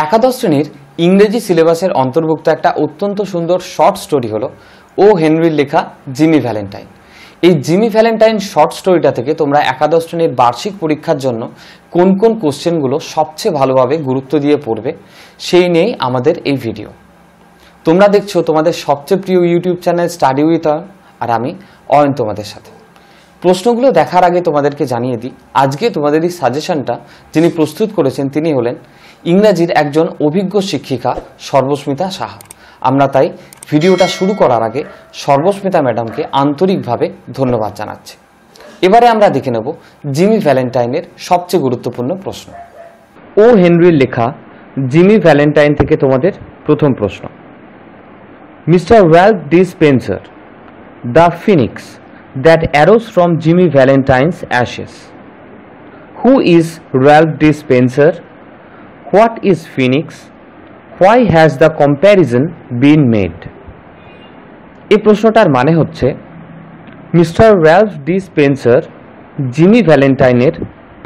একাদশ শ্রেণীর ইংরেজি সিলেবাসের অন্তর্ভুক্ত একটা অত্যন্ত সুন্দর শর্ট স্টোরি হলো ও হেনরির লেখা জিমি ভ্যালেন্টাইন। এই জিমি ভ্যালেন্টাইন শর্ট স্টোরিটা থেকে তোমরা একাদশ শ্রেণীর বার্ষিক পরীক্ষার জন্য কোন কোন কোশ্চেনগুলো সবচেয়ে ভালোভাবে গুরুত্ব দিয়ে পড়বে সেই নিয়েই আমাদের এই ভিডিও। তোমরা দেখছো তোমাদের সবচেয়ে প্রিয় YouTube channel study with Ayan, আর আমি অয়ন তোমাদের সাথে। প্রশ্নগুলো দেখার আগে তোমাদেরকে জানিয়ে দিই, আজকে তোমাদের এই সাজেশনটা যিনি প্রস্তুত করেছেন তিনি হলেন ইংরাজির একজন অভিজ্ঞ শিক্ষিকা সর্বস্মিতা সাহা। আমরা তাই ভিডিওটা শুরু করার আগে সর্বস্মিতা ম্যাডামকে আন্তরিকভাবে ধন্যবাদ জানাচ্ছি। এবারে আমরা দেখে নেব জিমি ভ্যালেন্টাইনের সবচেয়ে গুরুত্বপূর্ণ প্রশ্ন। ও হেনরির লেখা জিমি ভ্যালেন্টাইন থেকে তোমাদের প্রথম প্রশ্ন। Mister Ralph D Spencer, the Phoenix that arose from Jimmy Valentine's ashes. Who is Ralph D. Spencer? What is Phoenix? Why has the comparison been made? এই প্রশ্নটার মানে হচ্ছে mister Ralph D Spencer Jimmy ভ্যালেন্টাইনের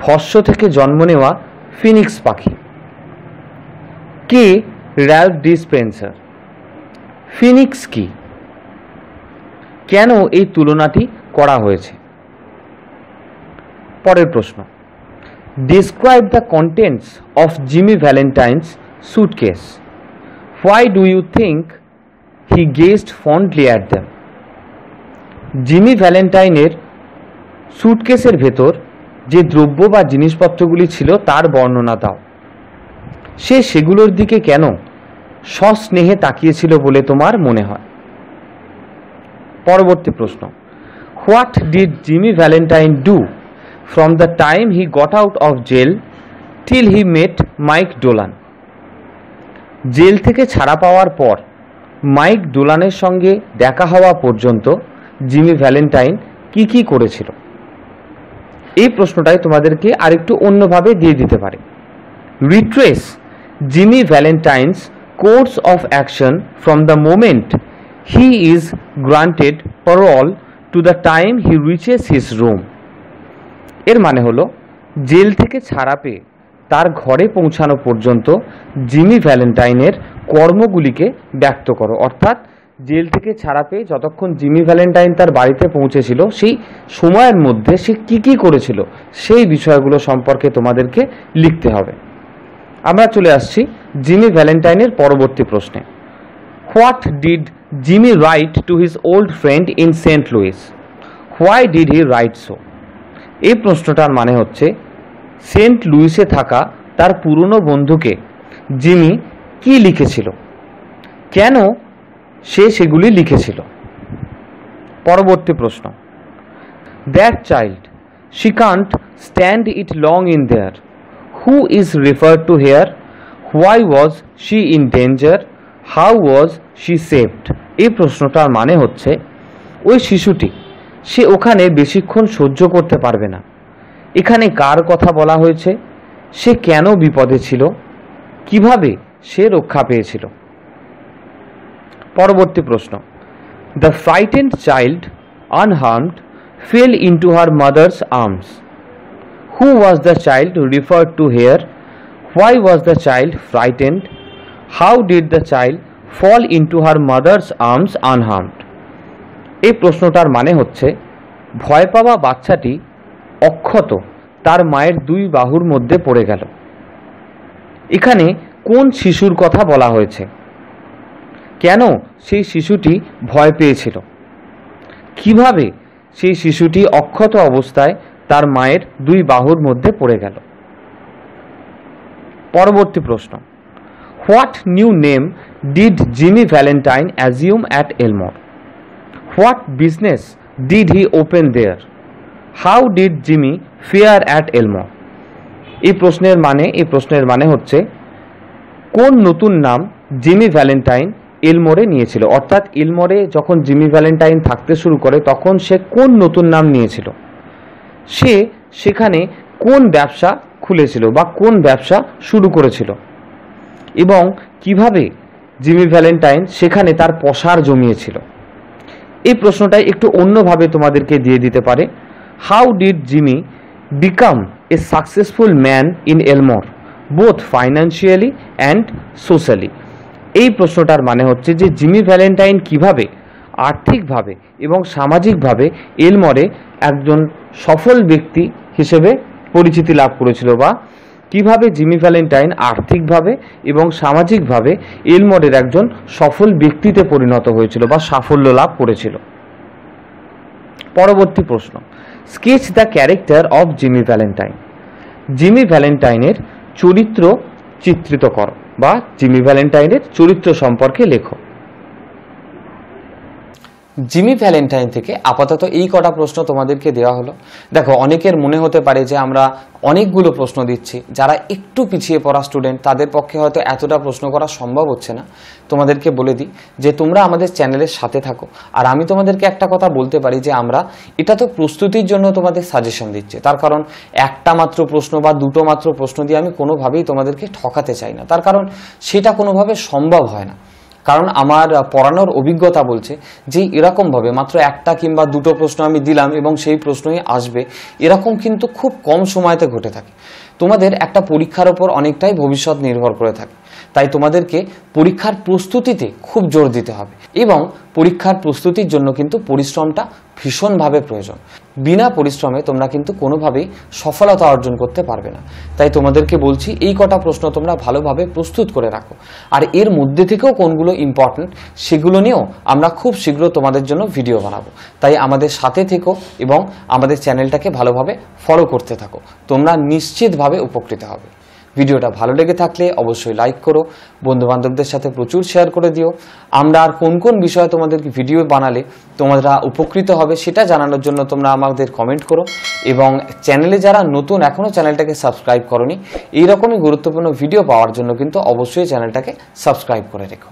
ভস্ম থেকে জন্ম নেওয়া phoenix পাখি। কে রাল্ফ ডি স্পেন্সার? ফিনিক্স কি? কেন এই তুলনাটি করা হয়েছে? পরের প্রশ্ন। Describe the contents of Jimmy Valentine's suitcase. Why do you think he gazed fondly at them? Jimmy ভ্যালেন্টাইনের সুটকেসের ভেতর যে দ্রব্য বা জিনিসপত্রগুলি ছিল তার বর্ণনা দাও। সে সেগুলোর দিকে কেন সস্নেহে তাকিয়েছিল বলে তোমার মনে হয়? পরবর্তী প্রশ্ন। What did Jimmy Valentine do from the time he got out of jail till he met Mike Dolan? Jail থেকে ছাড়া পাওয়ার পর মাইক ডোলানের সঙ্গে দেখা হওয়া পর্যন্ত জিমি ভ্যালেন্টাইন কি কি করেছিল? এই প্রশ্নটাই তোমাদেরকে আরেকটু অন্যভাবে দিয়ে দিতে পারে। Retrace Jimmy Valentine's course of action from the moment he is granted parole to the time he reaches his room. এর মানে হলো জেল থেকে ছাড়া পেয়ে তার ঘরে পৌঁছানো পর্যন্ত জিমি ভ্যালেন্টাইনের কর্মগুলিকে ব্যক্ত করো। অর্থাৎ জেল থেকে ছাড়া পেয়ে যতক্ষণ জিমি ভ্যালেন্টাইন তার বাড়িতে পৌঁছেছিল সেই সময়ের মধ্যে সে কি কি করেছিল সেই বিষয়গুলো সম্পর্কে তোমাদেরকে লিখতে হবে। আমরা চলে আসছি জিমি ভ্যালেন্টাইনের পরবর্তী প্রশ্নে। What did Jimmy write to his old friend in St. Louis? Why did he write so? এই প্রশ্নটার মানে হচ্ছে সেন্ট লুইসে থাকা তার পুরনো বন্ধুকে জিমি কি লিখেছিল, কেন সে সেগুলি লিখেছিল? পরবর্তী প্রশ্ন। That child, she can't stand it long in there. Who is referred to here? Why was she in danger? How was she saved? এই প্রশ্নটার মানে হচ্ছে ওই শিশুটি সে ওখানে বেশিক্ষণ সহ্য করতে পারবে না। এখানে কার কথা বলা হয়েছে? সে কেন বিপদে ছিল? কিভাবে সে রক্ষা পেয়েছিল? পরবর্তী প্রশ্ন। The frightened child unharmed fell into her mother's arms. Who was the child referred to here? Why was the child frightened? How did the child fall into her mother's arms unharmed? এই প্রশ্নটার মানে হচ্ছে ভয় পাওয়া বাচ্চাটি অক্ষত তার মায়ের দুই বাহুর মধ্যে পড়ে গেল। এখানে কোন শিশুর কথা বলা হয়েছে? কেন সেই শিশুটি ভয় পেয়েছিল? কিভাবে সেই শিশুটি অক্ষত অবস্থায় তার মায়ের দুই বাহুর মধ্যে পড়ে গেল? পরবর্তী প্রশ্ন। What new name did Jimmy Valentine assume at Elmore? What business did he open there? How did Jimmy fare at Elmore? এই প্রশ্নের মানে হচ্ছে কোন নতুন নাম জিমি ভ্যালেন্টাইন এলমোরে নিয়েছিল? অর্থাৎ এলমোরে যখন জিমি ভ্যালেন্টাইন থাকতে শুরু করে তখন সে কোন নতুন নাম নিয়েছিল? সে সেখানে কোন ব্যবসা খুলেছিল বা কোন ব্যবসা শুরু করেছিল? এবং কিভাবে জিমি ভ্যালেন্টাইন সেখানে তার পসার জমিয়েছিল? এই প্রশ্নটাই একটু অন্যভাবে তোমাদেরকে দিয়ে দিতে পারে। How did Jimmy become a successful man in এলমোর both financially and socially? এই প্রশ্নটার মানে হচ্ছে যে জিমি ভ্যালেন্টাইন কিভাবে আর্থিকভাবে এবং সামাজিকভাবে এলমরে একজন সফল ব্যক্তি হিসেবে পরিচিতি লাভ করেছিল, বা কিভাবে জিমি ভ্যালেন্টাইন আর্থিকভাবে এবং সামাজিকভাবে এলমরের একজন সফল ব্যক্তিতে পরিণত হয়েছিল বা সাফল্য লাভ করেছিল। পরবর্তী প্রশ্ন, sketch the character of Jimmy Valentine. Jimmy ভ্যালেন্টাইনের চরিত্র চিত্রিত করো বা জিমি ভ্যালেন্টাইনের চরিত্র সম্পর্কে লেখো। জিমি ভ্যালেন্টাইন থেকে আপাতত এই কটা প্রশ্ন তোমাদেরকে দেওয়া হলো। দেখো, অনেকের মনে হতে পারে যে আমরা অনেকগুলো প্রশ্ন দিচ্ছি, যারা একটু পিছিয়ে পড়া স্টুডেন্ট তাদের পক্ষে হয়তো এতটা প্রশ্ন করা সম্ভব হচ্ছে না। তোমাদেরকে বলে দিই যে তোমরা আমাদের চ্যানেলের সাথে থাকো, আর আমি তোমাদেরকে একটা কথা বলতে পারি যে আমরা এটা তো প্রস্তুতির জন্য তোমাদের সাজেশন দিচ্ছি, তার কারণ একটা মাত্র প্রশ্ন বা দুটো মাত্র প্রশ্ন দিয়ে আমি কোনোভাবেই তোমাদেরকে ঠকাতে চাই না, তার কারণ সেটা কোনোভাবে সম্ভব হয় না। কারণ আমার পড়ানোর অভিজ্ঞতা বলছে যে এরকমভাবে মাত্র একটা কিংবা দুটো প্রশ্ন আমি দিলাম এবং সেই প্রশ্নই আসবে, এরকম কিন্তু খুব কম সময়তে ঘটে থাকে। তোমাদের একটা পরীক্ষার ওপর অনেকটাই ভবিষ্যৎ নির্ভর করে থাকে, তাই তোমাদেরকে পরীক্ষার প্রস্তুতিতে খুব জোর দিতে হবে এবং পরীক্ষার প্রস্তুতির জন্য কিন্তু পরিশ্রমটা ভীষণভাবে প্রয়োজন। বিনা পরিশ্রমে তোমরা কিন্তু কোনোভাবেই সফলতা অর্জন করতে পারবে না। তাই তোমাদেরকে বলছি এই কটা প্রশ্ন তোমরা ভালোভাবে প্রস্তুত করে রাখো, আর এর মধ্যে থেকেও কোনগুলো ইম্পর্টেন্ট সেগুলো নিয়েও আমরা খুব শীঘ্র তোমাদের জন্য ভিডিও বানাবো। তাই আমাদের সাথে থেকো এবং আমাদের চ্যানেলটাকে ভালোভাবে ফলো করতে থাকো, তোমরা নিশ্চিতভাবে উপকৃত হবে। ভিডিওটা ভালো লেগে থাকলে অবশ্যই লাইক করো, বন্ধুবান্ধবদের সাথে প্রচুর শেয়ার করে দিও। আমরা আর কোন কোন বিষয়ে তোমাদেরকে ভিডিও বানালে তোমরা উপকৃত হবে সেটা জানানোর জন্য তোমরা আমাদের কমেন্ট করো, এবং চ্যানেলে যারা নতুন এখনও চ্যানেলটাকে সাবস্ক্রাইব করোনি, এইরকমই গুরুত্বপূর্ণ ভিডিও পাওয়ার জন্য কিন্তু অবশ্যই চ্যানেলটাকে সাবস্ক্রাইব করে রেখো।